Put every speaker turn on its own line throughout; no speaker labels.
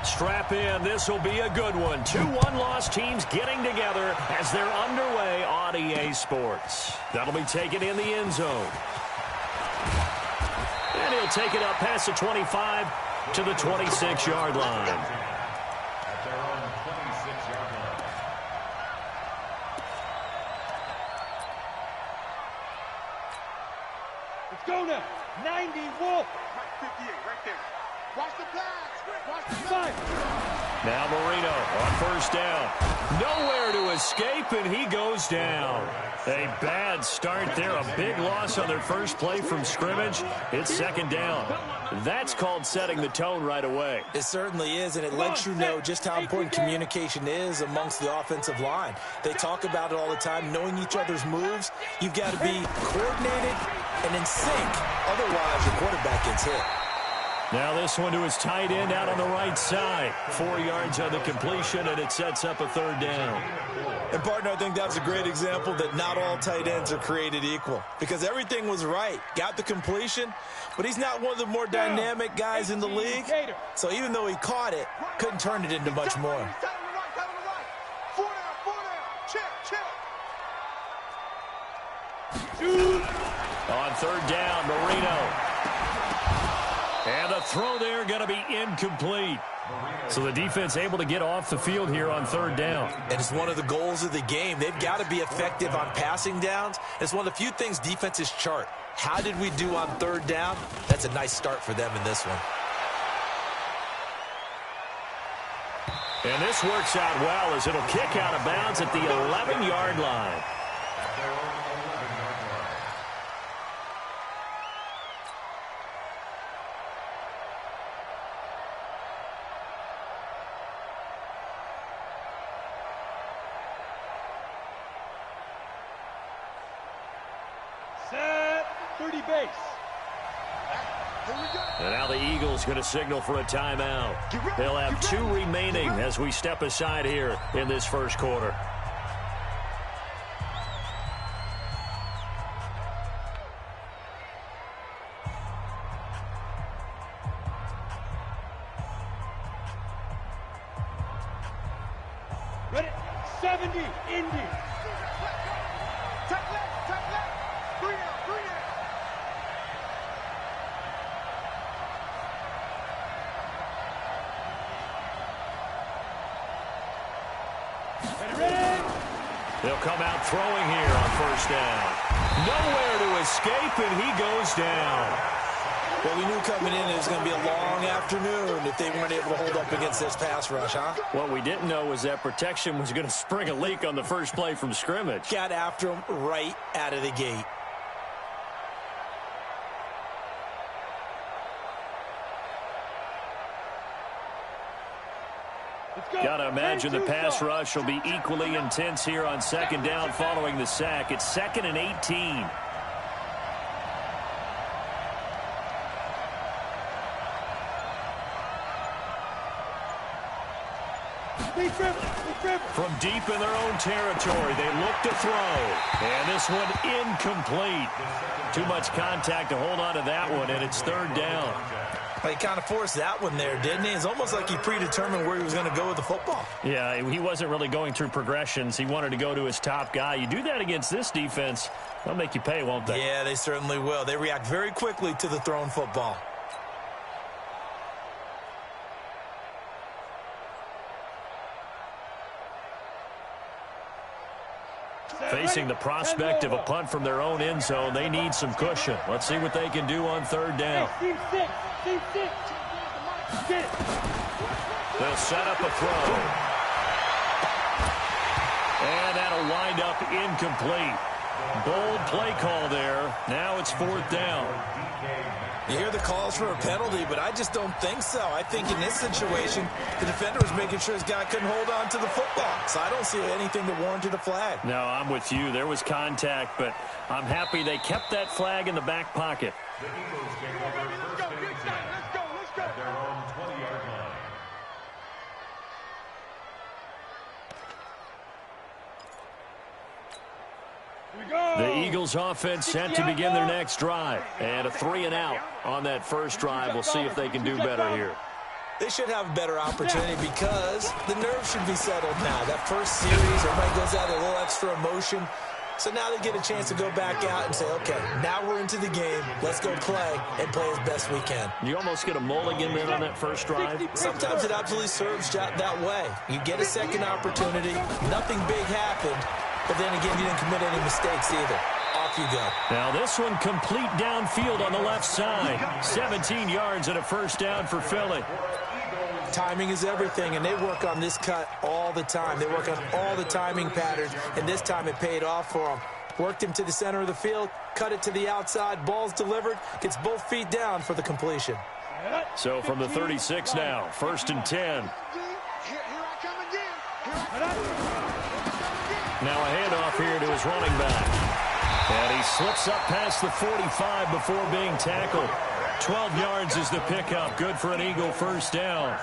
Strap in. This will be a good one. Two one-loss teams getting together as they're underway on EA Sports. That'll be taken in the end zone. And he'll take it up past the 25 to the 26-yard line.
At their own 26-yard line.
Let's go now. 90 Wolf.
58 right there. Watch the pass. Watch the pass.
Now Marino on first down. Nowhere to escape, and he goes down. A bad start there. A big loss on their first play from scrimmage. It's second down. That's called setting the tone right away.
It certainly is, and it lets you know just how important communication is amongst the offensive line. They talk about it all the time, knowing each other's moves. You've got to be coordinated and in sync. Otherwise, your quarterback gets hit.
Now this one to his tight end out on the right side. 4 yards on the completion, and it sets up a third down.
And, partner, I think that was a great example that not all tight ends are created equal because everything was right. Got the completion, but he's not one of the more dynamic guys in the league. So even though he caught it, couldn't turn it into much more.
On third down, Marino. And the throw there going to be incomplete. So the defense able to get off the field here on third down.
And it's one of the goals of the game. They've got to be effective on passing downs. It's one of the few things defenses chart. How did we do on third down? That's a nice start for them in this one.
And this works out well as it'll kick out of bounds at the 11-yard line. And now the Eagles going to signal for a timeout. They'll have 2 remaining as we step aside here in this first quarter.
Ready? 70, Indy.
Take left. 3 out, 3 out.
They'll come out throwing here on first down. Nowhere to escape, and he goes down.
Well, we knew coming in it was going to be a long afternoon if they weren't able to hold up against this pass rush, huh?
What we didn't know was that protection was going to spring a leak on the first play from scrimmage.
Got after him right out of the gate.
Got to imagine the pass rush will be equally intense here on second down following the sack. It's 2nd and 18. From deep in their own territory, they look to throw. And this one incomplete. Too much contact to hold on to that one, and it's third down.
He kind of forced that one there, didn't he? It's almost like he predetermined where he was going to go with the football.
Yeah, he wasn't really going through progressions. He wanted to go to his top guy. You do that against this defense, they'll make you pay, won't they?
Yeah, they certainly will. They react very quickly to the thrown football.
Facing the prospect of a punt from their own end zone, they need some cushion. Let's see what they can do on third down. They'll set up a throw. And that'll wind up incomplete. Bold play call there. Now it's fourth down.
You hear the calls for a penalty, but I just don't think so. I think in this situation, the defender was making sure his guy couldn't hold on to the football. So I don't see anything that warranted a flag.
No, I'm with you. There was contact, but I'm happy they kept that flag in the back pocket.
The Eagles take over first and 10 at their own 20-yard line.
The Eagles offense set to begin their next drive. And a 3 and out on that first drive. We'll see if they can do better here.
They should have a better opportunity because the nerves should be settled now. That first series, everybody goes out with a little extra emotion. So now they get a chance to go back out and say, okay, now we're into the game. Let's go play and play as best we can.
You almost get a mulligan then on that first drive.
Sometimes it absolutely serves that way. You get a second opportunity. Nothing big happened. But then again, you didn't commit any mistakes either. Off you go.
Now this one complete downfield on the left side. 17 yards and a first down for Philly.
Timing is everything, and they work on this cut all the time. They work on all the timing patterns, and this time it paid off for them. Worked him to the center of the field, cut it to the outside, ball's delivered, gets both feet down for the completion.
So from the 36 now, 1st and 10. Now a handoff here to his running back. And he slips up past the 45 before being tackled. 12 yards is the pickup. Good for an Eagle first down.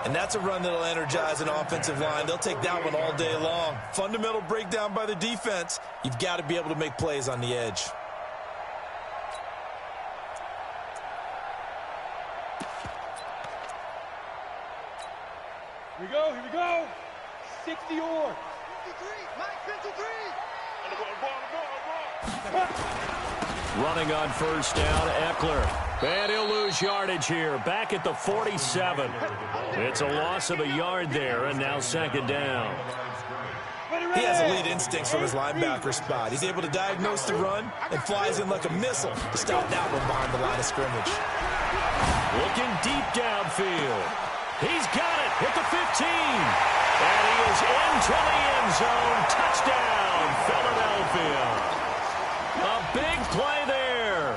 And that's a run that'll energize an offensive line. They'll take that one all day long. Fundamental breakdown by the defense. You've got to be able to make plays on the edge.
Here we go, here we go. 60 or.
53, Mike, 53.
Running on first down, Eckler. And he'll lose yardage here. Back at the 47. It's a loss of a yard there, and now 2nd down.
He has elite instincts from his linebacker spot. He's able to diagnose the run and flies in like a missile to stop that one behind the line of scrimmage.
Looking deep downfield. He's got it at the 15. And he is into the end zone. Touchdown, Philadelphia. A big play there.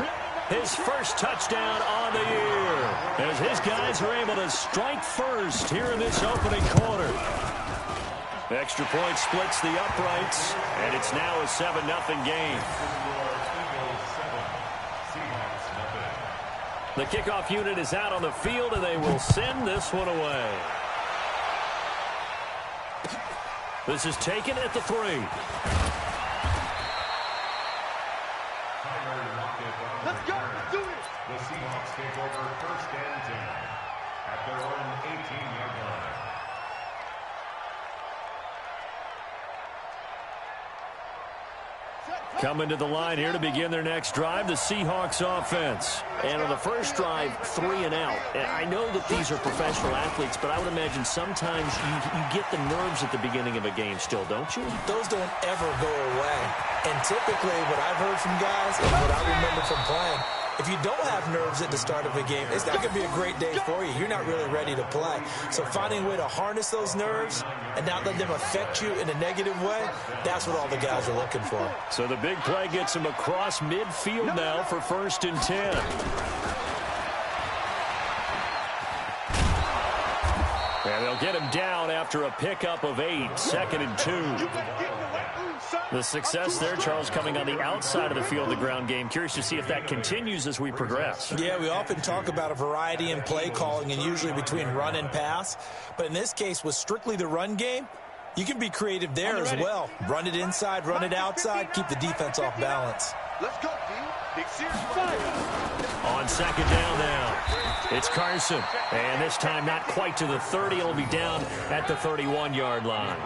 His first touchdown on the year. As his guys are able to strike first here in this opening quarter. Extra point splits the uprights, and it's now a 7-0 game. The kickoff unit is out on the field, and they will send this one away. This is taken at the 3.
Let's go, let's do it.
The Seahawks take over 1st and 10 at their own 18-yard line.
Coming to the line here to begin their next drive, the Seahawks offense. And on the first drive, 3 and out. And I know that these are professional athletes, but I would imagine sometimes you get the nerves at the beginning of a game still, don't you?
Those don't ever go away. And typically what I've heard from guys and what I remember from playing, if you don't have nerves at the start of a game, it's not going to be a great day for you. You're not really ready to play. So finding a way to harness those nerves and not let them affect you in a negative way, that's what all the guys are looking for.
So the big play gets him across midfield now for 1st and 10. And they'll get him down after a pickup of 8, 2nd and 2. The success there, Charles, coming on the outside of the field, the ground game. Curious to see if that continues as we progress.
Yeah, we often talk about a variety in play calling and usually between run and pass. But in this case, with strictly the run game, you can be creative there as well. Run it inside, run it outside, keep the defense off balance.
Let's go, D. Big series.
On 2nd down now, it's Carson. And this time not quite to the 30. It'll be down at the 31-yard line.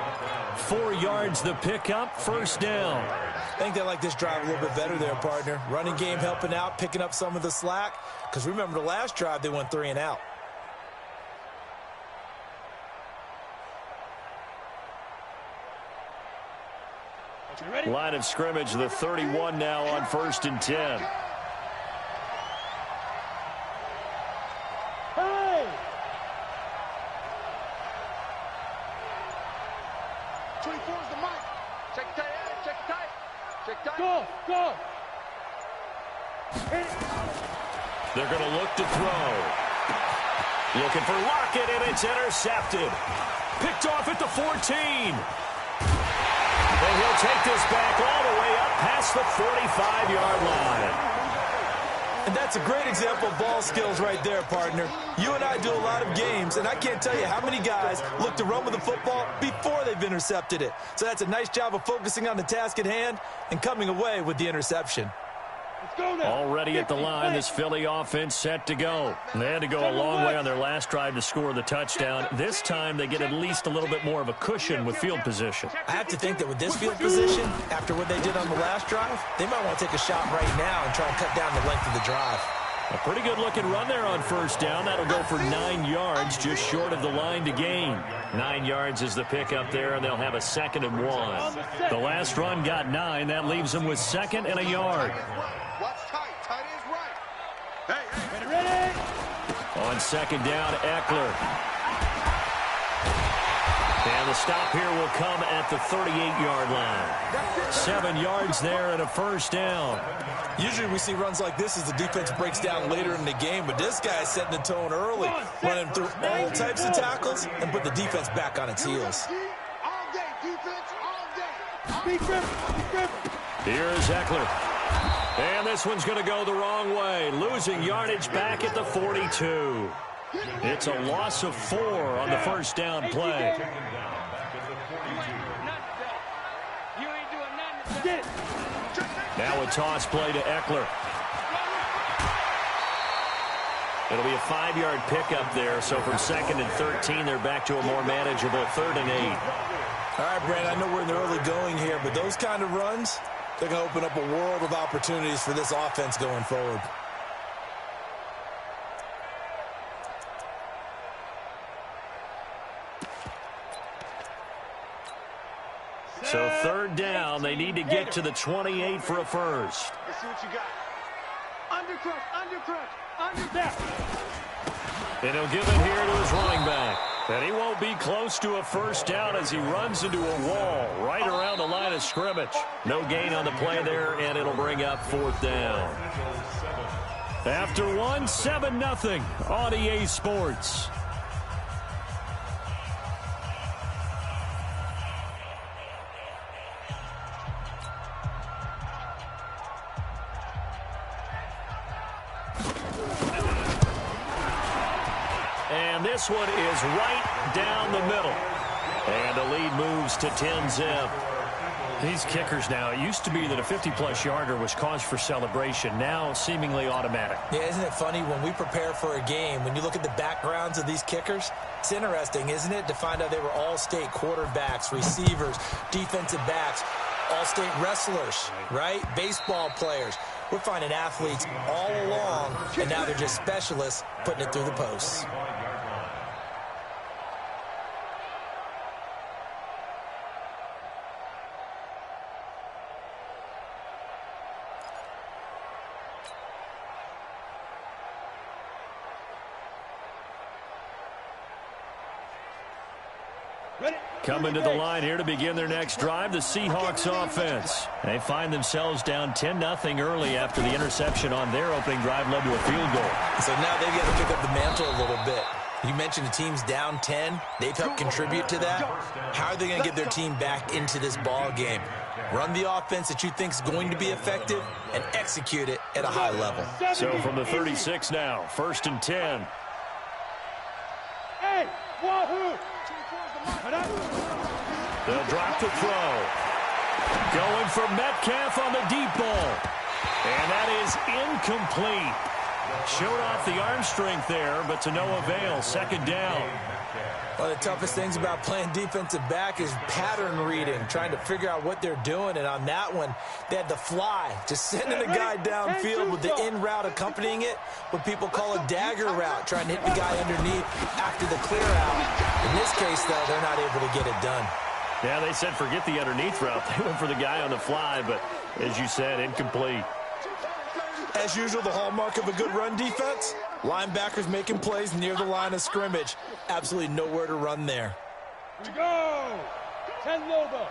4 yards the pickup, 1st down.
I think they like this drive a little bit better there, partner. Running game helping out, picking up some of the slack. Because remember the last drive, they went 3 and out.
Line of scrimmage, the 31 now on 1st and 10.
Hey!
24 is the mic. Check tight, check tight. Check tight.
Go!
They're going to look to throw. Looking for Lockett, and it's intercepted. Picked off at the 14. And he'll take this back all the way up past the 45-yard line.
And that's a great example of ball skills right there, partner. You and I do a lot of games, and I can't tell you how many guys look to run with the football before they've intercepted it. So that's a nice job of focusing on the task at hand and coming away with the interception.
Already at the line, this Philly offense set to go. They had to go a long way on their last drive to score the touchdown. This time they get at least a little bit more of a cushion with field position.
I have to think that with this field position, after what they did on the last drive, they might want to take a shot right now and try and cut down the length of the drive.
A pretty good-looking run there on first down. That'll go for 9 yards, just short of the line to gain. 9 yards is the pickup there, and they'll have a 2nd and 1. The last run got 9. That leaves them with 2nd and a yard.
Watch tight. Tight is right. Hey,
Ready?
On 2nd down, Eckler. And the stop here will come at the 38-yard line. 7 yards there and a first down.
Usually we see runs like this as the defense breaks down later in the game, but this guy's setting the tone early, running through all types of tackles and put the defense back on its heels.
all day. Defense all day.
Be grip.
Here's Eckler. And this one's going to go the wrong way, losing yardage back at the 42. It's a loss of 4 on the first down play. Now a toss play to Eckler. It'll be a 5-yard pickup there, so from 2nd and 13, they're back to a more manageable 3rd and 8.
All right, Brand, I know we're in the early going here, but those kind of runs, they're going to open up a world of opportunities for this offense going forward.
So 3rd down, they need to get to the 28 for a first.
Let's see what you got. Under that.
And he'll give it here to his running back. And he won't be close to a first down as he runs into a wall right around the line of scrimmage. No gain on the play there, and it'll bring up 4th down. After 1, 7-0 on EA Sports. And this one is right down the middle. And the lead moves to 10-zip. These kickers now, it used to be that a 50-plus yarder was cause for celebration. Now seemingly automatic.
Yeah, isn't it funny when we prepare for a game, when you look at the backgrounds of these kickers, it's interesting, isn't it, to find out they were all-state quarterbacks, receivers, defensive backs, all-state wrestlers, right? Baseball players. We're finding athletes all along, and now they're just specialists putting it through the posts.
Coming to the line here to begin their next drive, the Seahawks offense. They find themselves down 10-0 early after the interception on their opening drive led to a field goal.
So now they've got to pick up the mantle a little bit. You mentioned the team's down 10. They've helped contribute to that. How are they going to get their team back into this ball game? Run the offense that you think is going to be effective and execute it at a high level.
So from the 36 now, 1st and 10.
Hey, wahoo!
They'll drop to throw. Going for Metcalf on the deep ball. And that is incomplete. Showed off the arm strength there, but to no avail. 2nd down.
One of the toughest things about playing defensive back is pattern reading, trying to figure out what they're doing. And on that one, they had to fly, just sending a guy downfield with the in route accompanying it, what people call a dagger route, trying to hit the guy underneath after the clear out. In this case, though, they're not able to get it done.
Yeah, they said forget the underneath route. They went for the guy on the fly, but as you said, incomplete.
As usual, the hallmark of a good run defense, linebackers making plays near the line of scrimmage. Absolutely nowhere to run there.
Here we go. 10 Lobo.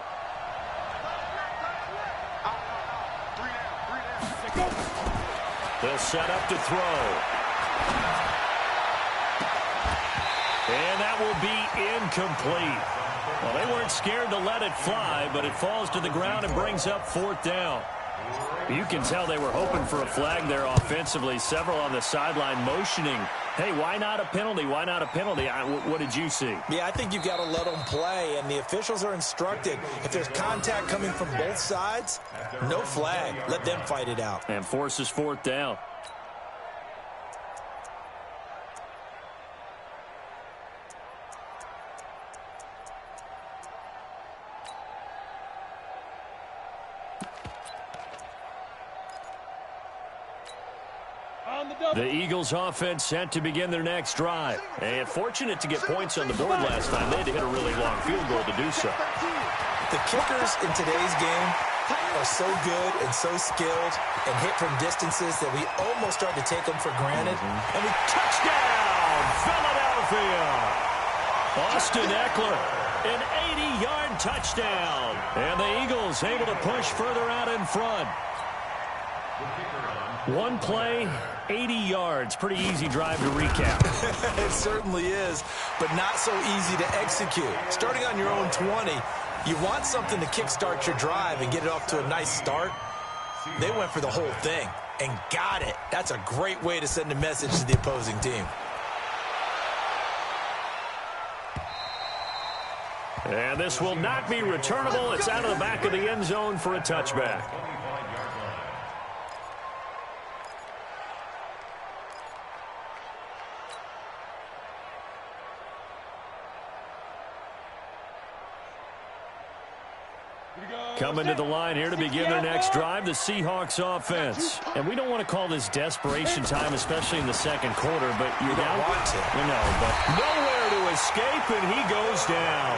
They'll set up to throw. And that will be incomplete. Well, they weren't scared to let it fly, but it falls to the ground and brings up 4th down. You can tell they were hoping for a flag there offensively. Several on the sideline motioning, hey, why not a penalty? Why not a penalty? What did you see?
Yeah, I think you've got to let them play, and the officials are instructed. If there's contact coming from both sides, no flag. Let them fight it out.
And forces fourth down. The Eagles offense set to begin their next drive. And fortunate to get points on the board last time. They had to hit a really long field goal to do so.
The kickers in today's game are so good and so skilled and hit from distances that we almost start to take them for granted.
And we touchdown, Philadelphia! Austin Eckler, an 80-yard touchdown. And the Eagles able to push further out in front. One play, 80 yards. Pretty easy drive to recap.
It certainly is, but not so easy to execute. Starting on your own 20, you want something to kickstart your drive and get it off to a nice start. They went for the whole thing and got it. That's a great way to send a message to the opposing team.
And this will not be returnable. It's out of the back of the end zone for a touchback. Coming to the line here to begin their next drive, the Seahawks offense. And we don't want to call this desperation time, especially in the second quarter, but you
don't want to.
You know, but nowhere to escape, and he goes down.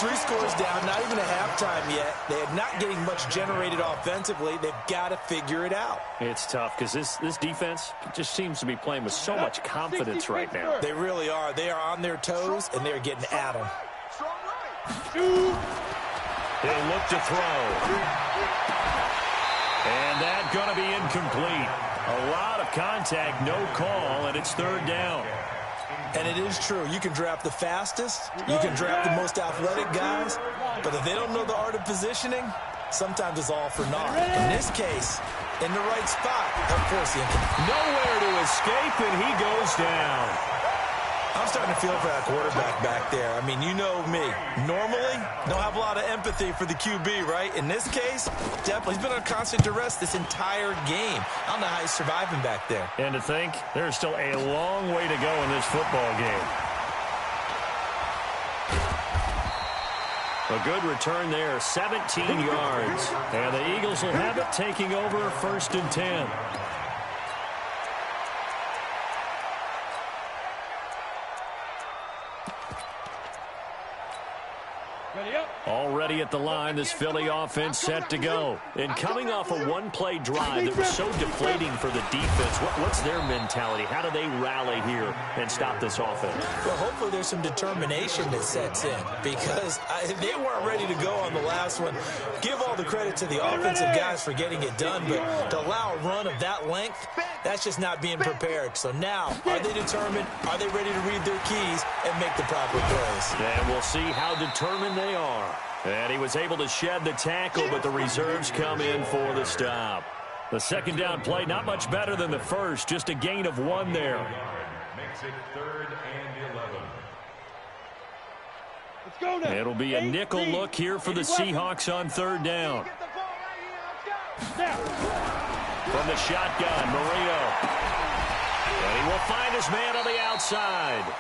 3 scores down, not even a halftime yet. They are not getting much generated offensively. They've got to figure it out.
It's tough because this defense just seems to be playing with so much confidence right now.
They really are. They are on their toes, and they're getting at them.
He'll look to throw. And that's going to be incomplete. A lot of contact, no call, and it's third down.
And it is true. You can draft the fastest. You can draft the most athletic guys. But if they don't know the art of positioning, sometimes it's all for naught. In this case, in the right spot, of course,
nowhere to escape, and he goes down.
I'm starting to feel for that quarterback back there. I mean, you know me. Normally, don't have a lot of empathy for the QB, right? In this case, definitely. He's been on constant duress this entire game. I don't know how he's surviving back there.
And to think, there's still a long way to go in this football game. A good return there, 17 yards. And the Eagles will have it, taking over 1st and 10. Already at the line, this Philly offense set to go. And coming off a one-play drive that was so deflating for the defense, what's their mentality? How do they rally here and stop this offense?
Well, hopefully there's some determination that sets in because they weren't ready to go on the last one. Give all the credit to the offensive guys for getting it done, but to allow a run of that length, that's just not being prepared. So now, are they determined? Are they ready to read their keys and make the proper plays?
And we'll see how determined they are. And he was able to shed the tackle, but the reserves come in for the stop. The second down play, not much better than the first, just a gain of 1 there.
Makes it 3rd and 11.
Let's go now.
It'll be a nickel look here for the Seahawks on 3rd down. From the shotgun, Marino. And he will find his man on the outside.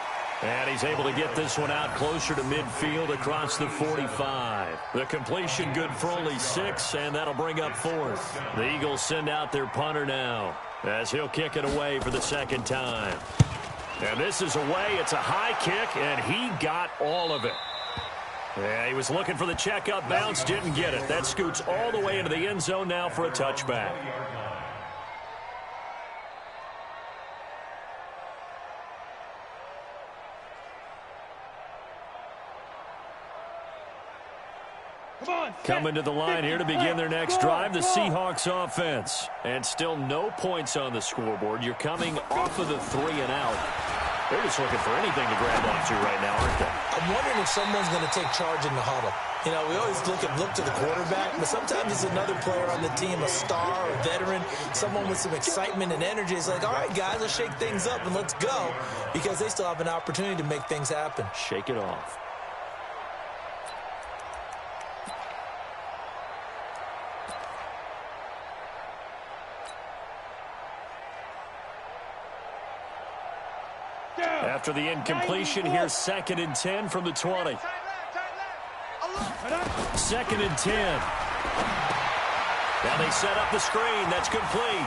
And he's able to get this one out closer to midfield across the 45. The completion good for only 6, and that'll bring up 4th. The Eagles send out their punter now as he'll kick it away for the second time. And this is away. It's a high kick, and he got all of it. Yeah, he was looking for the checkup bounce, didn't get it. That scoots all the way into the end zone now for a touchback. Coming to the line here to begin their next drive, the Seahawks offense. And still no points on the scoreboard. You're coming off of the 3 and out. They're just looking for anything to grab onto right now, aren't they?
I'm wondering if someone's going to take charge in the huddle. You know, we always look to the quarterback, but sometimes it's another player on the team, a star, a veteran, someone with some excitement and energy. It's like, all right, guys, let's shake things up and let's go, because they still have an opportunity to make things happen.
Shake it off. After the incompletion, here's 2nd and 10 from the 20. 2nd and 10. Now they set up the screen. That's complete.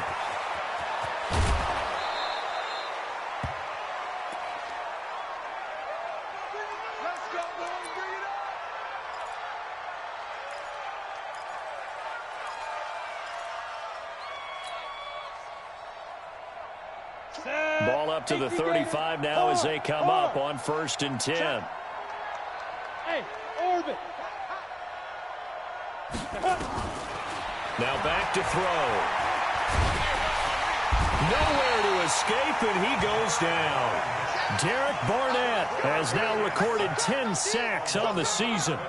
Let's go, boys. Bring it up.
Ball up to the 35 now as they come up on 1st and 10.
Hey, orbit.
Now back to throw. Nowhere to escape, and he goes down. Derek Barnett has now recorded 10 sacks on the season.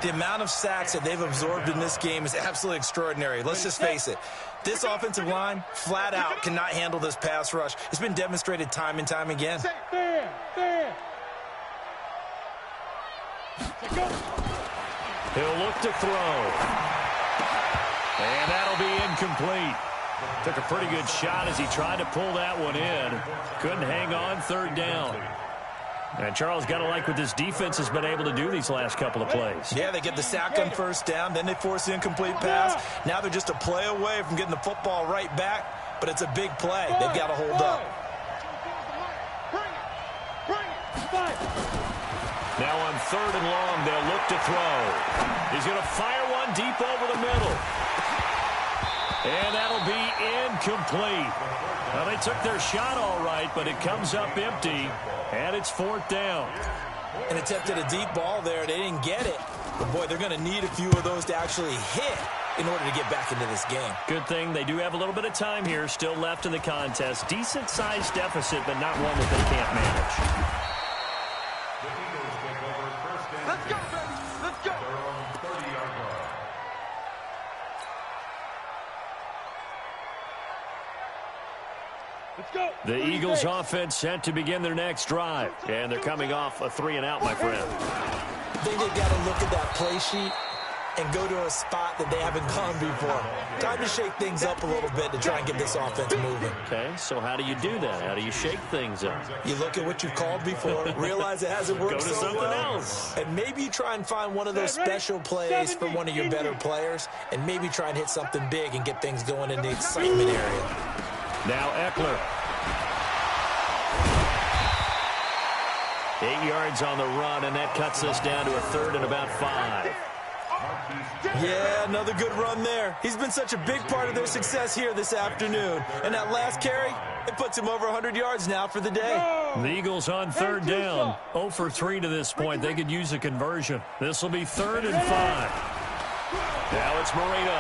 The amount of sacks that they've absorbed in this game is absolutely extraordinary. Let's just face it. This offensive line, flat out, cannot handle this pass rush. It's been demonstrated time and time again.
There.
He'll look to throw. And that'll be incomplete. Took a pretty good shot as he tried to pull that one in. Couldn't hang on, 3rd down. And Charles, got to like what this defense has been able to do these last couple of plays.
Yeah, they get the sack on 1st down, then they force the incomplete pass. Now they're just a play away from getting the football right back, but it's a big play. They've got to hold up.
Now on 3rd and long, they'll look to throw. He's going to fire one deep over the middle. And that'll be incomplete. Well, they took their shot all right, but it comes up empty, and it's 4th down.
An attempt at a deep ball there. They didn't get it. But, boy, they're going to need a few of those to actually hit in order to get back into this game.
Good thing they do have a little bit of time here still left in the contest. Decent-sized deficit, but not one that they can't manage.
Let's go, baby. Let's go.
Their own 30-yard line.
Let's go.
The Eagles offense set to begin their next drive. And they're coming off a 3-and-out, my friend.
I think they've got to look at that play sheet and go to a spot that they haven't gone before. Time to shake things up a little bit to try and get this offense moving.
Okay, so how do you do that? How do you shake things up?
You look at what you've called before, realize it hasn't worked
Go to
so
something
well,
else.
and maybe you try and find one of those special plays for one of your better players, and maybe try and hit something big and get things going in the excitement area.
Now Eckler. 8 yards on the run, and that cuts us down to a 3rd and about 5.
Yeah, another good run there. He's been such a big part of their success here this afternoon. And that last carry, it puts him over 100 yards now for the day.
The Eagles on 3rd down. 0 for 3 to this point. They could use a conversion. This will be 3rd and 5. Now it's Marino.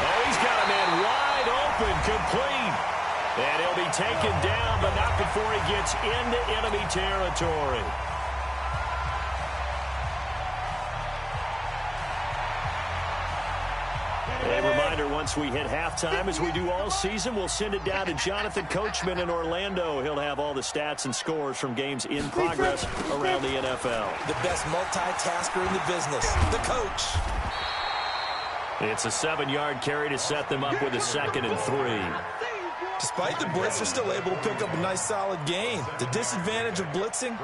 Oh, he's got a man wide open, complete. And he'll be taken down, but not before he gets into enemy territory. A reminder, once we hit halftime, as we do all season, we'll send it down to Jonathan Coachman in Orlando. He'll have all the stats and scores from games in progress around the NFL.
The best multitasker in the business, the coach.
It's a 7-yard carry to set them up with a 2nd and 3.
Despite the blitz, they're still able to pick up a nice, solid gain. The disadvantage of blitzing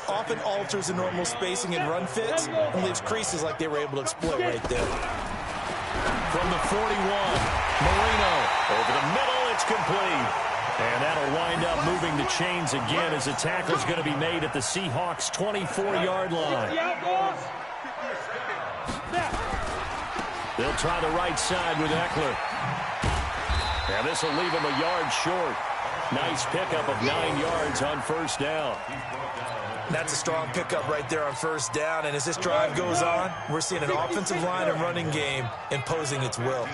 often alters the normal spacing and run fits and leaves creases like they were able to exploit right there.
From the 41, Marino over the middle, it's complete. And that'll wind up moving the chains again as the tackle's going to be made at the Seahawks' 24-yard line. They'll try the right side with Eckler. And this will leave him a yard short. Nice pickup of 9 yards on 1st down.
That's a strong pickup right there on 1st down. And as this drive goes on, we're seeing an offensive line and running game imposing its will.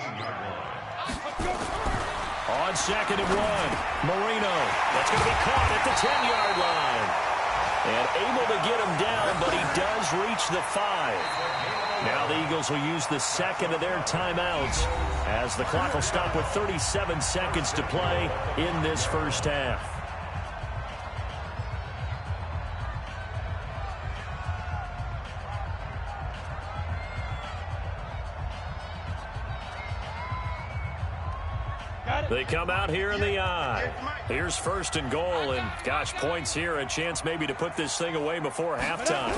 On 2nd and 1, Marino. That's going to be caught at the 10-yard line. And able to get him down, but he does reach the 5. Now the Eagles will use the second of their timeouts as the clock will stop with 37 seconds to play in this first half. They come out here in the eye. Here's first and goal, and gosh, points here, a chance maybe to put this thing away before halftime.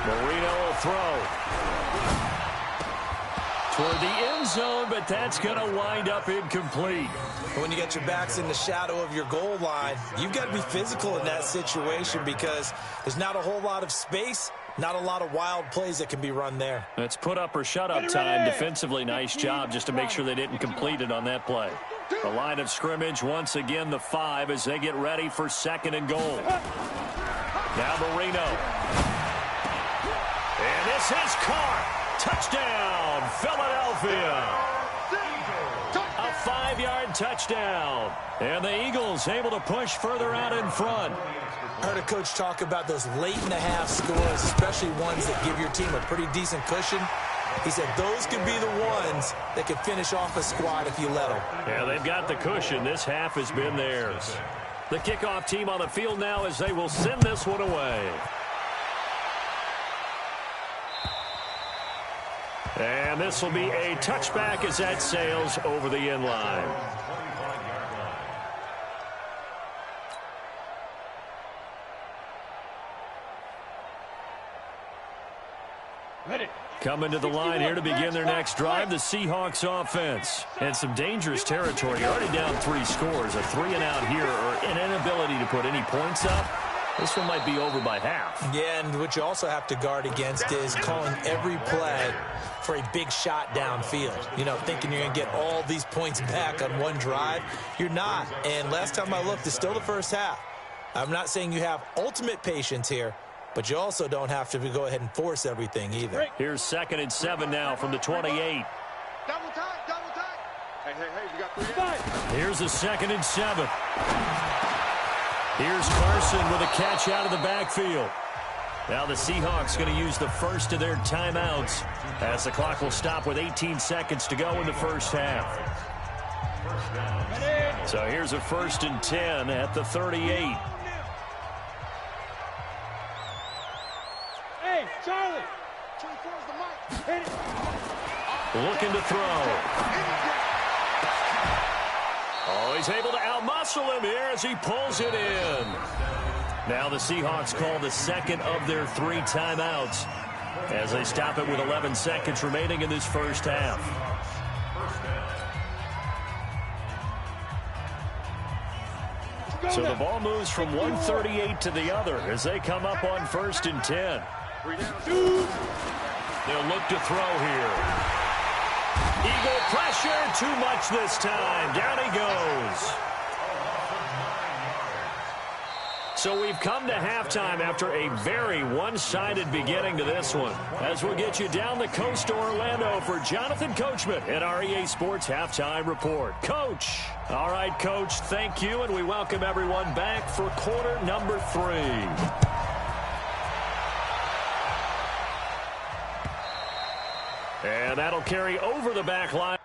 Marino will throw toward the end zone, but that's going to wind up incomplete.
When you get your backs in the shadow of your goal line, you've got to be physical in that situation because there's not a whole lot of space. Not a lot of wild plays that can be run there.
It's put up or shut up time. Defensively, nice job just to make sure they didn't complete it on that play. The line of scrimmage, once again, the 5 as they get ready for second and goal. Now Marino. And this is Carr. Touchdown, Philadelphia. A 5-yard touchdown. And the Eagles able to push further out in front.
I heard a coach talk about those late-in-the-half scores, especially ones that give your team a pretty decent cushion. He said those could be the ones that could finish off a squad if you let them.
Yeah, they've got the cushion. This half has been theirs. The kickoff team on the field now as they will send this one away. And this will be a touchback as that sails over the end line. Coming to the line here to begin their next drive, the Seahawks offense. And some dangerous territory. Already down 3 scores. A 3-and-out here or an inability to put any points up. This one might be over by half.
Yeah, and what you also have to guard against is calling every play for a big shot downfield. You know, thinking you're going to get all these points back on one drive. You're not. And last time I looked, it's still the first half. I'm not saying you have ultimate patience here, but you also don't have to go ahead and force everything either.
Here's 2nd and 7 now from the 28.
Double time, double time. Hey, we got 3 out.
Here's a 2nd and 7. Here's Carson with a catch out of the backfield. Now the Seahawks going to use the first of their timeouts as the clock will stop with 18 seconds to go in the first half. So here's a 1st and 10 at the 38.
Hey, Charlie.
24's the mic. Hit it.
Looking to throw. Oh, he's able to outmuscle him here as he pulls it in. Now the Seahawks call the second of their 3 timeouts as they stop it with 11 seconds remaining in this first half. So the ball moves from 138 to the other as they come up on 1st and 10. They'll look to throw here. Eagle pressure, too much this time. Down he goes. So we've come to halftime after a very one-sided beginning to this one. As we'll get you down the coast to Orlando for Jonathan Coachman at our EA Sports Halftime Report. Coach. All right, Coach, thank you, and we welcome everyone back for quarter number 3. And that'll carry over the back line.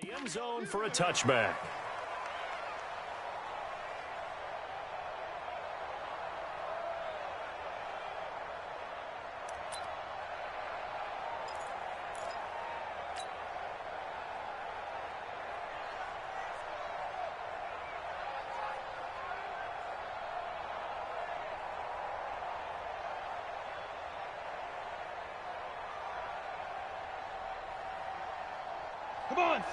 The end zone for a touchback.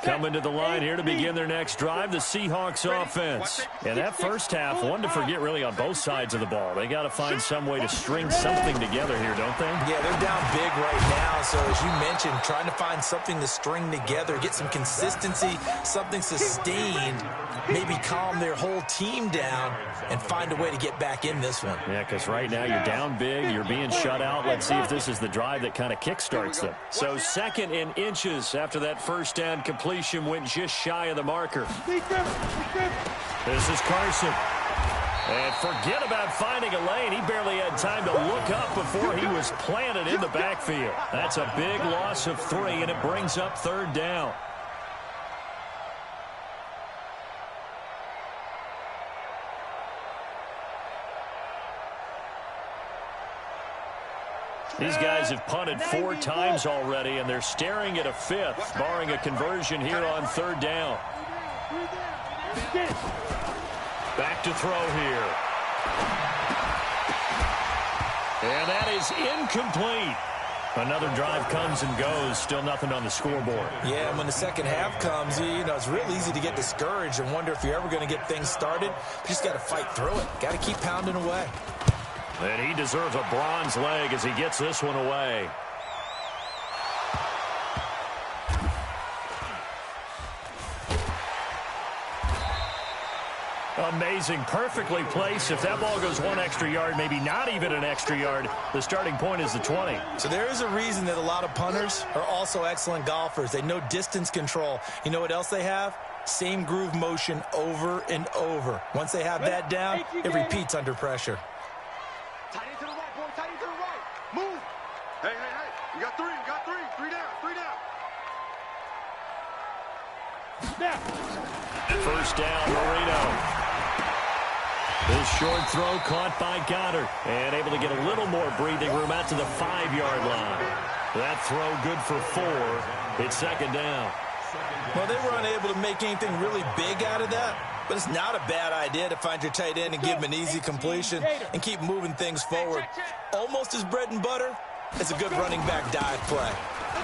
Coming to the line here to begin their next drive, the Seahawks offense. And that first half, one to forget really on both sides of the ball. They got to find some way to string something together here, don't they?
Yeah, they're down big right now. So as you mentioned, trying to find something to string together, get some consistency, something sustained, maybe calm their whole team down and find a way to get back in this one.
Yeah, because right now you're down big, you're being shut out. Let's see if this is the drive that kind of kickstarts them. So 2nd and inches after that first down completion went just shy of the marker. This is Carson. And forget about finding a lane. He barely had time to look up before he was planted in the backfield. That's a big loss of 3, and it brings up 3rd down. These guys have punted 4 times already, and they're staring at a 5th, barring a conversion here on 3rd down. Back to throw here. And that is incomplete. Another drive comes and goes, still nothing on the scoreboard.
Yeah, and when the second half comes, you know, it's real easy to get discouraged and wonder if you're ever going to get things started. You just got to fight through it. Got to keep pounding away.
And he deserves a bronze leg as he gets this one away. Amazing, perfectly placed. If that ball goes 1 extra yard, maybe not even an extra yard, the starting point is the 20.
So there is a reason that a lot of punters are also excellent golfers. They know distance control. You know what else they have? Same groove motion over and over. Once they have that down, it repeats under pressure.
Tight end to the right, boy. Tight end to the right. Move. Hey, hey, hey. You got 3. You got 3. 3 down. 3 down.
Snap.
First down, Marino. This short throw caught by Goddard and able to get a little more breathing room out to the 5-yard line. That throw good for 4. It's 2nd down.
Well, they were unable to make anything really big out of that, but it's not a bad idea to find your tight end and give him an easy completion and keep moving things forward. Almost his bread and butter. It's a good running back dive play.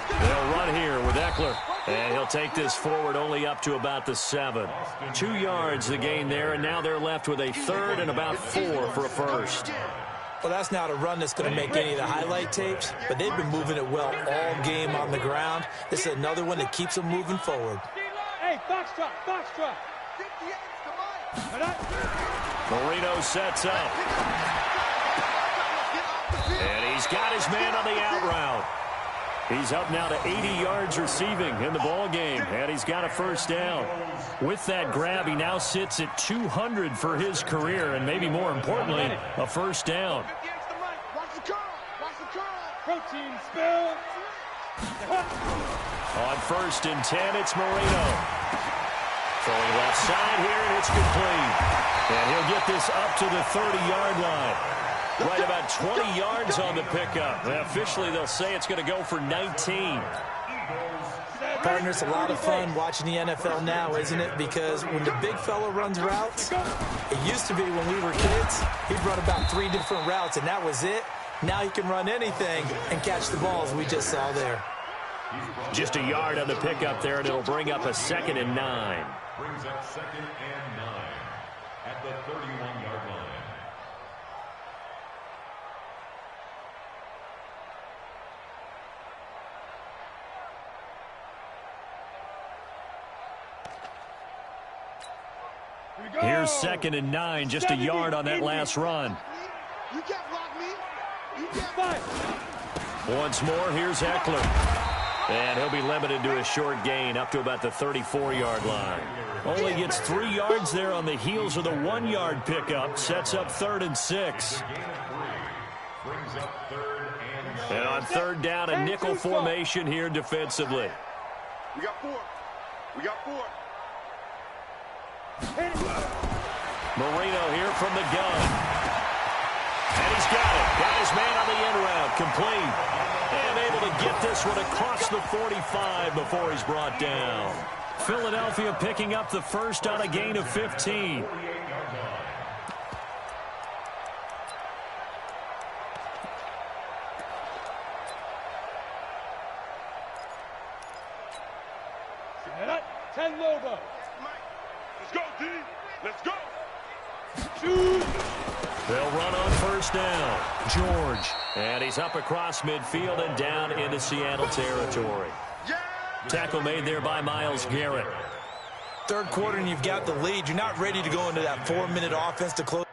They'll run here with Eckler, and he'll take this forward only up to about the 7. 2 yards the gain there, and now they're left with a 3rd and about 4 for a first.
Well, that's not a run that's going to make any of the highlight tapes, but they've been moving it well all game on the ground. This is another one that keeps them moving forward.
Hey, box trot, box trot.
Marino sets up. And he's got his man on the out route. He's up now to 80 yards receiving in the ball game, and he's got a first down. With that grab, he now sits at 200 for his career, and maybe more importantly, a first down.
Protein spill.
On 1st and 10, it's Marino. Throwing left side here, and it's complete. And he'll get this up to the 30-yard line. Right about 20 yards on the pickup. And officially, they'll say it's going to go for 19.
Partners, a lot of fun watching the NFL now, isn't it? Because when the big fella runs routes, it used to be when we were kids, he'd run about 3 different routes, and that was it. Now he can run anything and catch the balls we just saw there.
Just a yard on the pickup there, and it'll bring up a 2nd and 9.
Brings up 2nd and 9 at the 31-yard line.
Here's 2nd and 9, just a yard on that last run.
You can't block me. You can't fight.
Once more, here's Eckler. And he'll be limited to a short gain up to about the 34-yard line. Only gets 3 yards there on the heels of the 1-yard pickup. Sets up 3rd and 6. And on 3rd down, a nickel formation here defensively.
We got 4. We got 4.
Marino here from the gun. And he's got it. Got his man on the end route. Complete. And able to get this one across the 45 before he's brought down. Philadelphia picking up the first on a gain of 15.
Set up. 10 Lobo.
Let's go, D. Let's go.
Shoot.
They'll run on first down. George. And he's up across midfield and down into Seattle territory. Tackle made there by Myles Garrett.
Third quarter and you've got the lead. You're not ready to go into that 4-minute offense to close.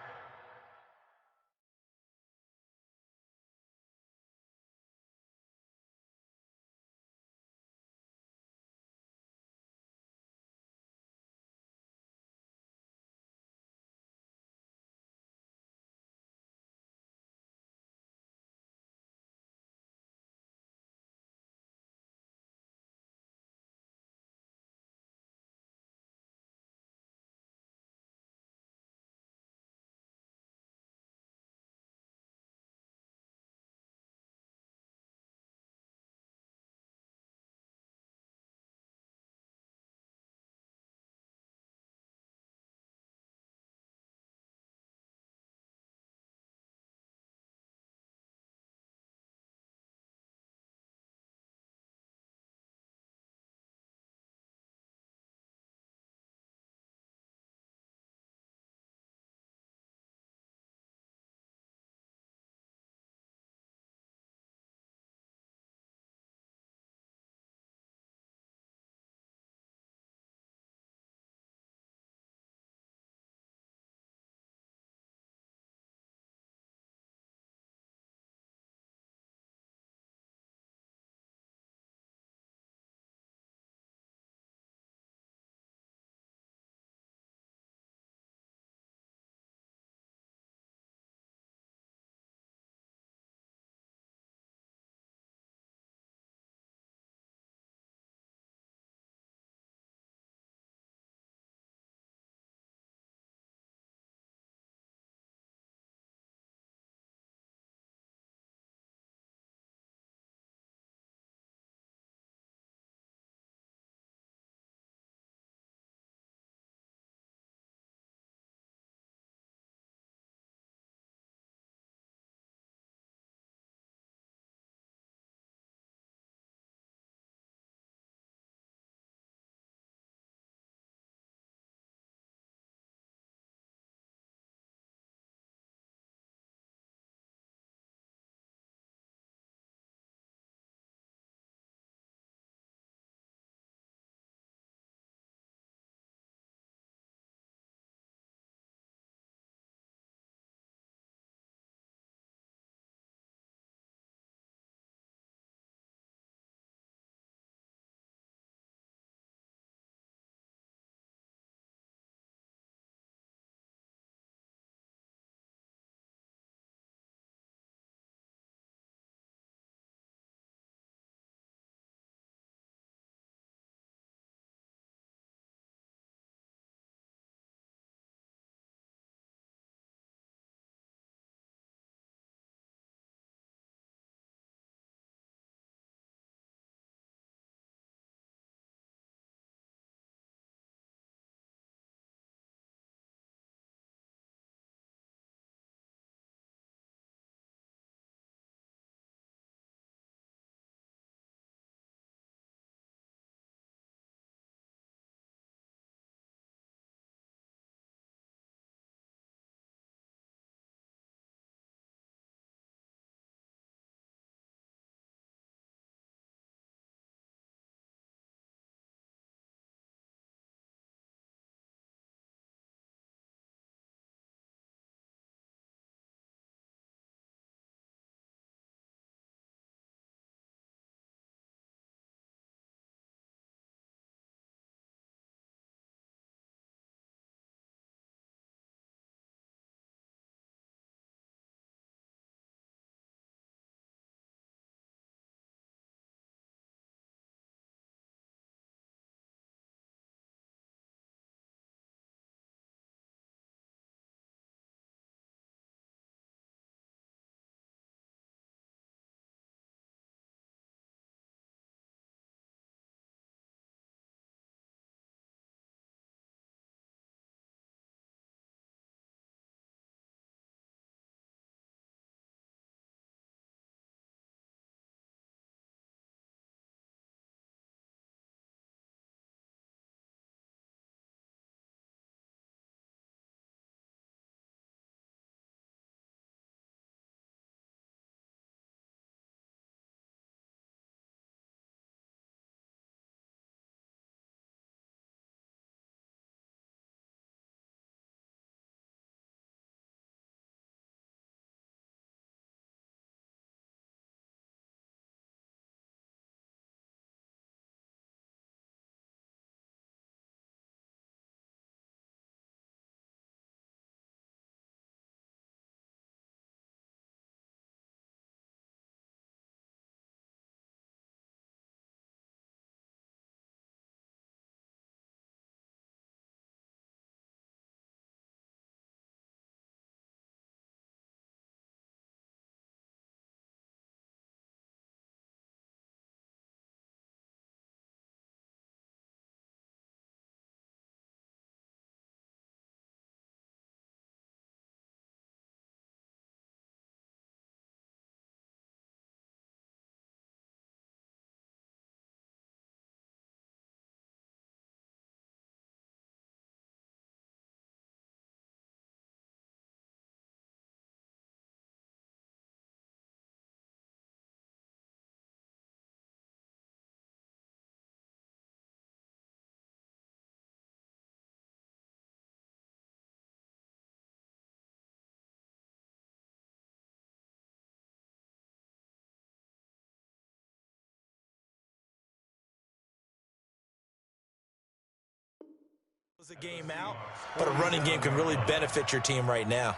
close the game out, but a running game can really benefit your team right now.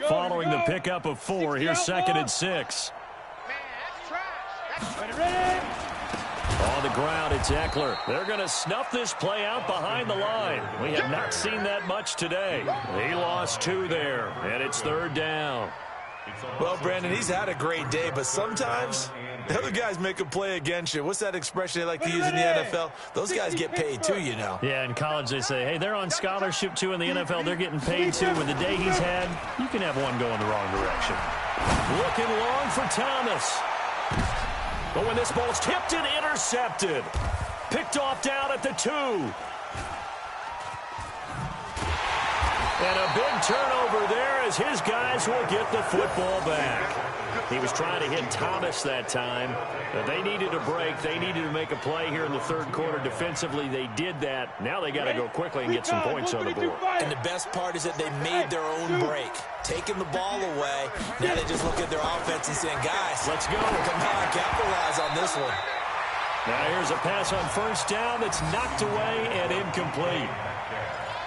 Following the pickup of 4, here's 2nd and 6.
Man, that's trash.
Ready?
On the ground, it's Eckler. They're going to snuff this play out behind the line. We have not seen that much today. He lost 2 there, and it's 3rd down.
Well, Brandon, he's had a great day, but sometimes the other guys make a play against you. What's that expression they like to use in the NFL? Those guys get paid too, you know.
Yeah, in college they say, hey, they're on scholarship too. In the NFL, they're getting paid too. With the day he's had, you can have one going the wrong direction. Looking long for Thomas. But when this ball's tipped and intercepted, picked off down at the 2. And a big turnover there as his guys will get the football back. He was trying to hit Thomas that time. But they needed a break. They needed to make a play here in the 3rd quarter. Defensively, they did that. Now they got to go quickly and get some points on the board.
And the best part is that they made their own break. Taking the ball away. Now they just look at their offense and saying, guys,
let's go.
Come on, capitalize on this one.
Now here's a pass on 1st down that's knocked away and incomplete.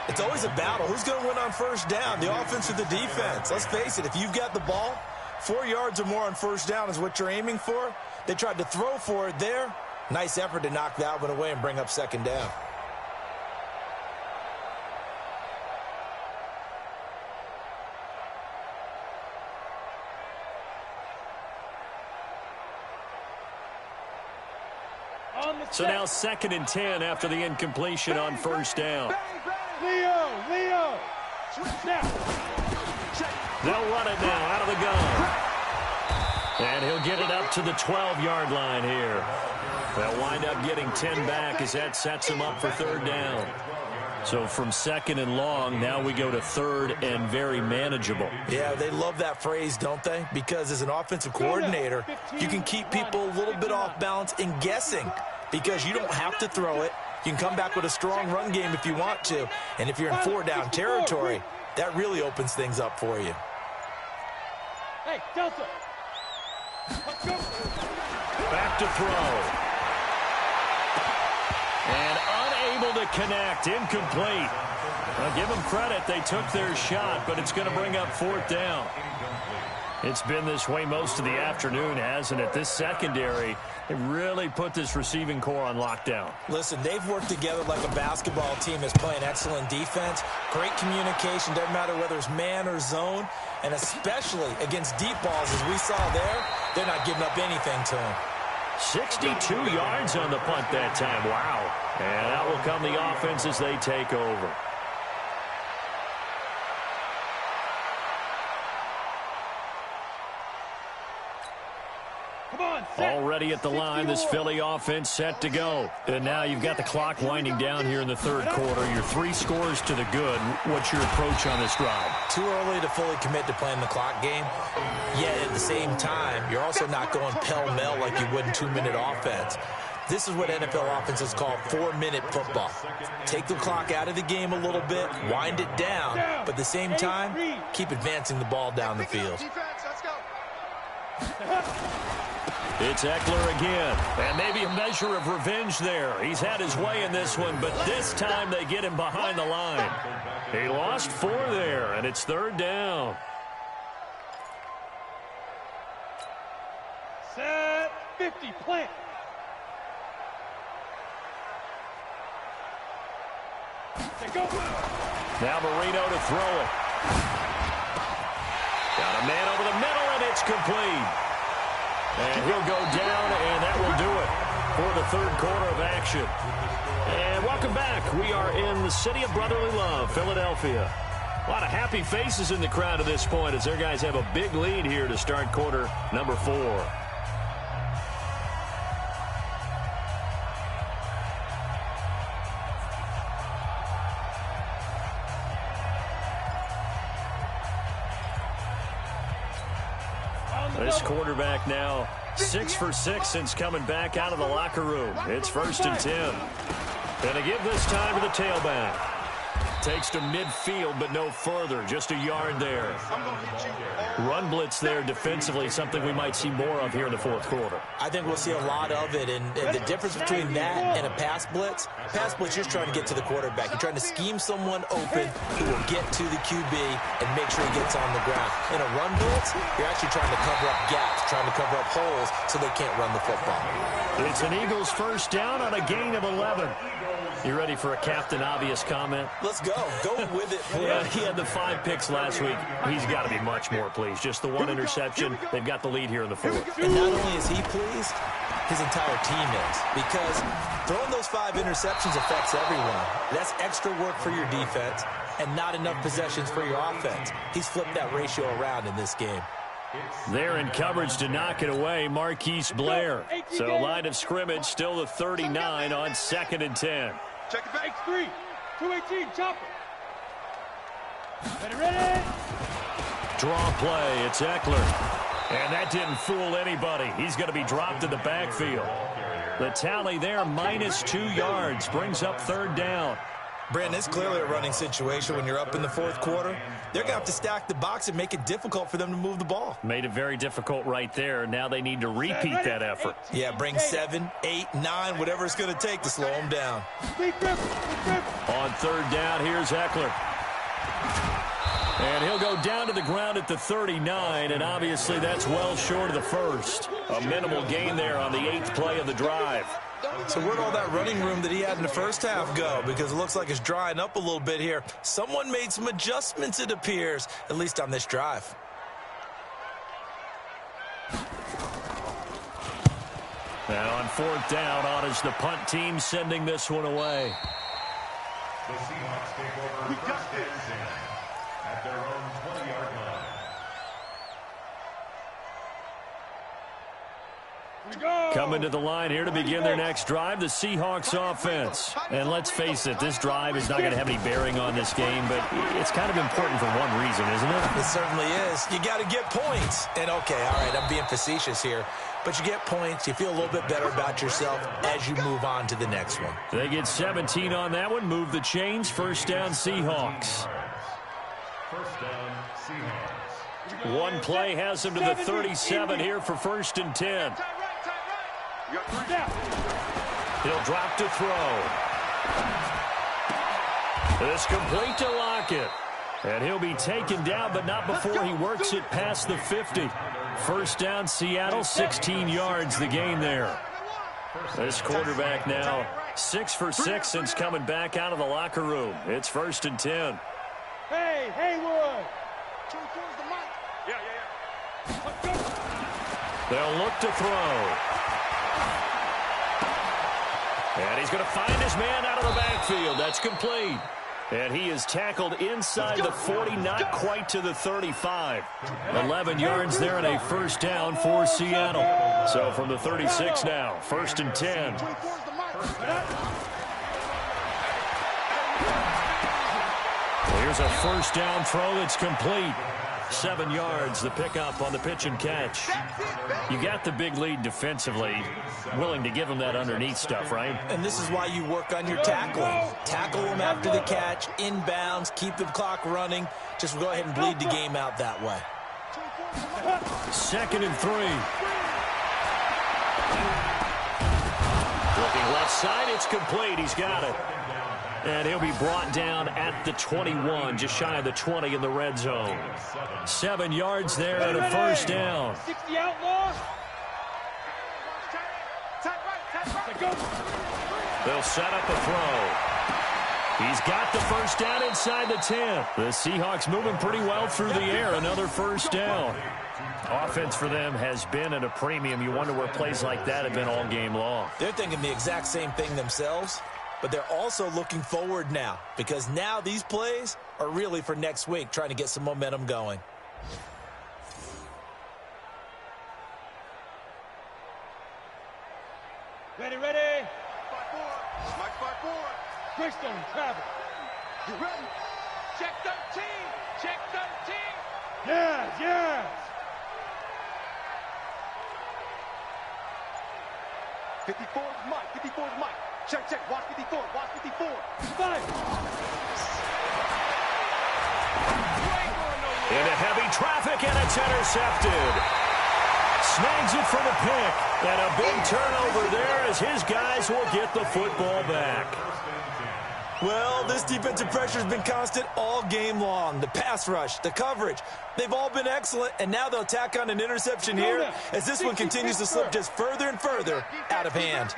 It's always a battle. Who's going to win on 1st down, the offense or the defense? Let's face it, if you've got the ball, 4 yards or more on 1st down is what you're aiming for. They tried to throw for it there. Nice effort to knock that one away and bring up 2nd down.
So now 2nd and 10 after the incompletion on 1st down.
Leo. Snap.
They'll run it now out of the gun. And he'll get it up to the 12-yard line here. They'll wind up getting 10 back as that sets him up for 3rd down. So from 2nd and long, now we go to 3rd and very manageable.
Yeah, they love that phrase, don't they? Because as an offensive coordinator, you can keep people a little bit off balance and guessing because you don't have to throw it. You can come back with a strong run game if you want to. And if you're in 4-down territory, that really opens things up for you.
Hey, Delta. Let's go.
Back to throw. And unable to connect. Incomplete. Well, give them credit. They took their shot, but it's going to bring up 4th down. It's been this way most of the afternoon, hasn't it? This secondary, they really put this receiving core on lockdown.
Listen, they've worked together like a basketball team that's playing excellent defense. Great communication, doesn't matter whether it's man or zone. And especially against deep balls, as we saw there, they're not giving up anything to them.
62 yards on the punt that time. Wow. And out will come the offense as they take over. Already at the line, this Philly offense set to go. And now you've got the clock winding down here in the 3rd quarter. Your 3 scores to the good. What's your approach on this drive?
Too early to fully commit to playing the clock game. Yet at the same time, you're also not going pell-mell like you would in 2-minute offense. This is what NFL offenses call 4-minute football. Take the clock out of the game a little bit, wind it down, but at the same time, keep advancing the ball down the field.
It's Eckler again, and maybe a measure of revenge there. He's had his way in this one, but this time they get him behind the line. He lost 4 there, and it's 3rd down.
Set 50, plant. Go.
Now Marino to throw it. Got a man over the middle, and it's complete. And he'll go down, and that will do it for the 3rd quarter of action. And welcome back. We are in the city of brotherly love, Philadelphia. A lot of happy faces in the crowd at this point as their guys have a big lead here to start quarter number 4. This quarterback now 6 for 6 since coming back out of the locker room. It's 1st and 10. Gonna give this time to the tailback. Takes to midfield, but no further. Just a yard there. Run blitz there defensively, something we might see more of here in the fourth quarter.
I think we'll see a lot of it, and the difference between that and a pass blitz, you're trying to get to the quarterback. You're trying to scheme someone open who will get to the QB and make sure he gets on the ground. In a run blitz, you're actually trying to cover up gaps, trying to cover up holes so they can't run the football.
It's an Eagles first down on a gain of 11. You ready for a Captain Obvious comment?
Let's go. Go with it, please.
Yeah, he had the 5 picks last week. He's got to be much more pleased. Just the 1 interception. They've got the lead here in the fourth.
And not only is he pleased, his entire team is. Because throwing those 5 interceptions affects everyone. That's extra work for your defense and not enough possessions for your offense. He's flipped that ratio around in this game.
They're in coverage to knock it away, Marquise Blair. So line of scrimmage, still the 39 on 2nd and 10.
Check it back. X3, 218, chopper. Ready.
Draw play, it's Eckler. And that didn't fool anybody. He's going to be dropped in the backfield. The tally there, minus 2 yards, brings up 3rd down.
Brandon, it's clearly a running situation when you're up in the fourth quarter. They're going to have to stack the box and make it difficult for them to move the ball.
Made it very difficult right there. Now they need to repeat that effort.
Yeah, bring 7, 8, 9, whatever it's going to take to slow them down.
On 3rd down, here's Eckler. And he'll go down to the ground at the 39, and obviously that's well short of the first. A minimal gain there on the 8th play of the drive.
So where'd all that running room that he had in the first half go? Because it looks like it's drying up a little bit here. Someone made some adjustments, it appears, at least on this drive.
And on 4th down, on is the punt team sending this one away.
The Seahawks take over first and 10 at their own 20-yard line.
Coming to the line here to begin their next drive, the Seahawks offense. And let's face it, this drive is not going to have any bearing on this game, but it's kind of important for one reason, isn't it?
It certainly is. You got to get points. And, okay, all right, I'm being facetious here. But you get points, you feel a little bit better about yourself as you move on to the next one.
They get 17 on that one, move the chains, 1st down Seahawks.
1st down Seahawks.
One play has them to the 37 here for 1st and 10. He'll drop to throw. It's complete to Lockett. And he'll be taken down, but not before he works it past the 50. 1st down Seattle, 16 yards the gain there. This quarterback now 6 for 6 since coming back out of the locker room. It's 1st and 10.
Hey, Haywood.
They'll look to throw. And he's going to find his man out of the backfield. That's complete. And he is tackled inside the 40, not quite to the 35. 11 yards there and a 1st down for Seattle. So from the 36 now, 1st and 10. Here's a 1st down throw that's complete. 7 yards, the pickup on the pitch and catch. You got the big lead defensively. Willing to give him that underneath stuff, right?
And this is why you work on your tackling. Tackle them after the catch, inbounds, keep the clock running. Just go ahead and bleed the game out that way.
2nd and 3. Looking left side, it's complete. He's got it. And he'll be brought down at the 21, just shy of the 20 in the red zone. 7 yards there and a 1st down.
60 outlaws.
They'll set up a throw. He's got the 1st down inside the 10. The Seahawks moving pretty well through the air. Another 1st down. Offense for them has been at a premium. You wonder where plays like that have been all game long.
They're thinking the exact same thing themselves. But they're also looking forward now, because now these plays are really for next week, trying to get some momentum going.
Ready.
Mike 5-4.
Quickstone, travel.
You ready?
Check 13. Check 13. Yes.
54's Mike. 54's Mike. Check. Watch 54. 5.
Into heavy traffic, and it's intercepted. Snags it for the pick. And a big turnover there as his guys will get the football back.
Well, this defensive pressure has been constant all game long. The pass rush, the coverage, they've all been excellent, and now they'll tack on an interception here as this one continues to slip just further and further out of hand.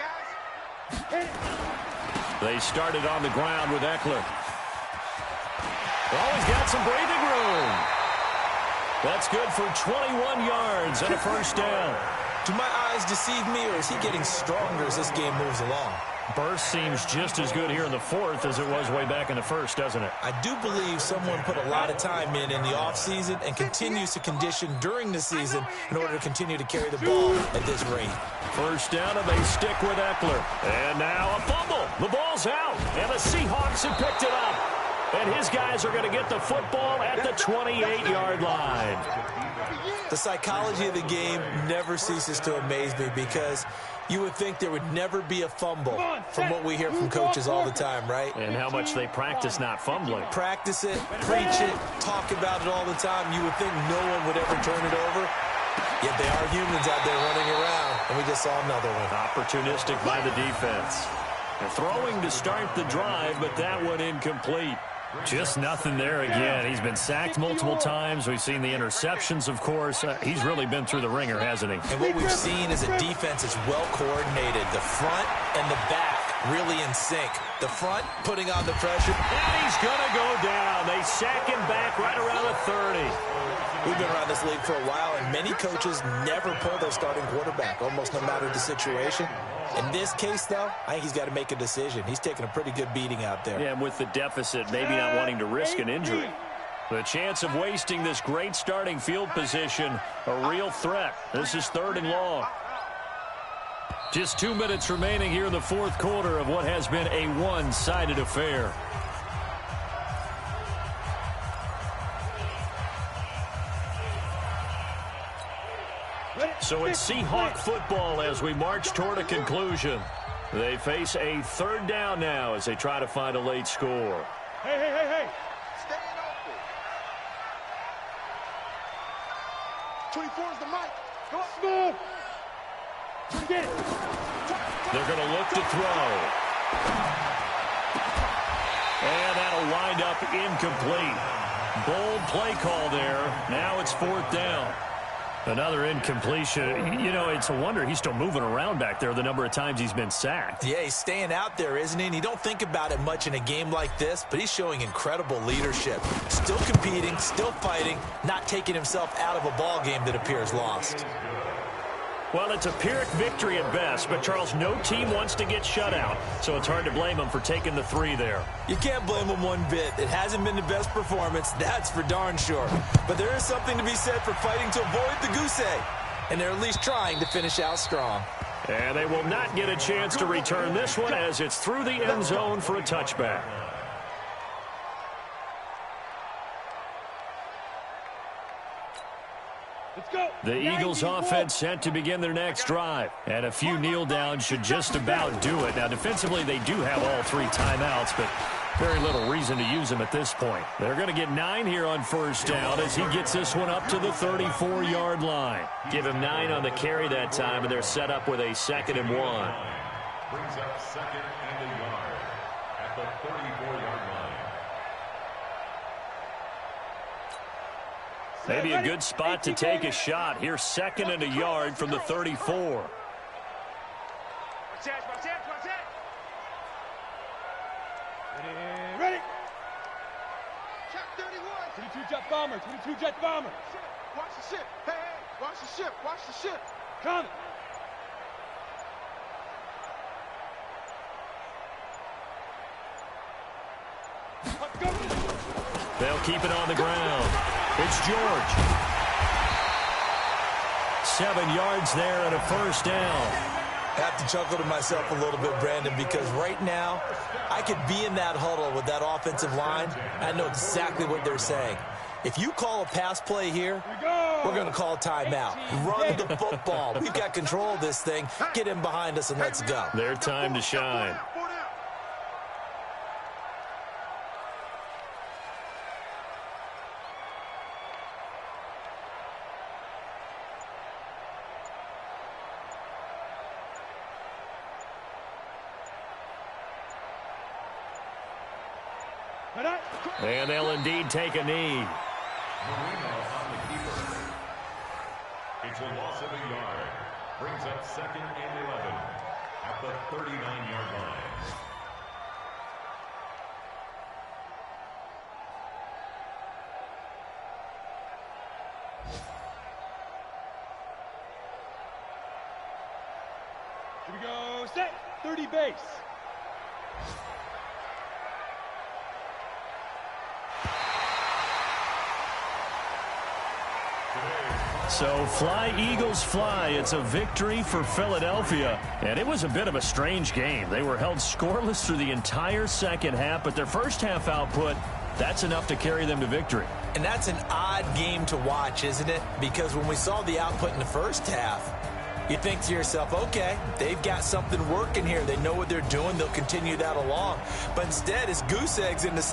They started on the ground with Eckler. Oh, he's got some breathing room. That's good for 21 yards and a first down.
Do my eyes deceive me, or is he getting stronger as this game moves along?
Burst seems just as good here in the fourth as it was way back in the first, doesn't it?
I do believe someone put a lot of time in the offseason and continues to condition during the season in order to continue to carry the ball at this rate.
First down, and they stick with Eckler. And now a fumble. The ball's out, and the Seahawks have picked it up. And his guys are going to get the football at the 28-yard line.
The psychology of the game never ceases to amaze me because you would think there would never be a fumble from what we hear from coaches all the time, right?
And how much they practice not fumbling.
Practice it, preach it, talk about it all the time. You would think no one would ever turn it over. Yet they are humans out there running around, and we just saw another one.
Opportunistic by the defense. They're throwing to start the drive, but that one incomplete. Just nothing there again. He's been sacked multiple times. We've seen the interceptions, of course. He's really been through the ringer, hasn't he?
And what we've seen is a defense that's well coordinated. The front and the back really in sync. The front putting on the pressure.
And he's going to go down. They sack him back right around the 30.
We've been around this league for a while, and many coaches never pull their starting quarterback, almost no matter the situation. In this case, though, I think he's got to make a decision. He's taking a pretty good beating out there.
Yeah, and with the deficit, maybe not wanting to risk an injury. The chance of wasting this great starting field position, a real threat. This is 3rd and long. Just 2 minutes remaining here in the fourth quarter of what has been a one-sided affair. So it's Seahawk football as we march toward a conclusion. They face a 3rd down now as they try to find a late score.
Hey, hey, hey, hey.
Staying open. 24 is the mic. Go up.
Smooth. Get it.
They're going to look to throw. And that'll wind up incomplete. Bold play call there. Now it's 4th down. Another incompletion. You know, it's a wonder he's still moving around back there the number of times he's been sacked.
Yeah, he's staying out there, isn't he? And you don't think about it much in a game like this, but he's showing incredible leadership. Still competing, still fighting, not taking himself out of a ball game that appears lost.
Well, it's a Pyrrhic victory at best, but, Charles, no team wants to get shut out, so it's hard to blame them for taking the 3 there.
You can't blame them one bit. It hasn't been the best performance, that's for darn sure. But there is something to be said for fighting to avoid the goose egg, and they're at least trying to finish out strong.
And they will not get a chance to return this one as it's through the end zone for a touchback. The Eagles offense set to begin their next drive. And a few kneel downs should just about do it. Now, defensively, they do have all 3 timeouts, but very little reason to use them at this point. They're going to get 9 here on 1st down as he gets this one up to the 34-yard line. Give him 9 on the carry that time, and they're set up with a 2nd and 1.
Brings up 2nd and a yard at the 34-yard line.
Maybe a good spot to take a shot. Here's 2nd and a yard from the 34.
Ready.
Check 31.
22 jet bomber. 22 jet bomber.
Watch the ship. Hey, hey. Watch the ship. Watch the ship.
Coming. Let's go.
They'll keep it on the ground. It's George. 7 yards there and a 1st down.
I have to chuckle to myself a little bit, Brandon, because right now I could be in that huddle with that offensive line. I know exactly what they're saying. If you call a pass play here, we're going to call timeout. Run the football. We've got control of this thing. Get in behind us and let's go.
Their time to shine. And they'll indeed take a knee.
Marino on the keeper. It's a loss of a yard. Brings up 2nd and 11 at the 39-yard line.
Here we go. Set. 30 base.
So fly, Eagles, fly. It's a victory for Philadelphia. And it was a bit of a strange game. They were held scoreless through the entire second half, but their first half output, that's enough to carry them to victory.
And that's an odd game to watch, isn't it? Because when we saw the output in the first half, you think to yourself, okay, they've got something working here. They know what they're doing. They'll continue that along. But instead, it's goose eggs in the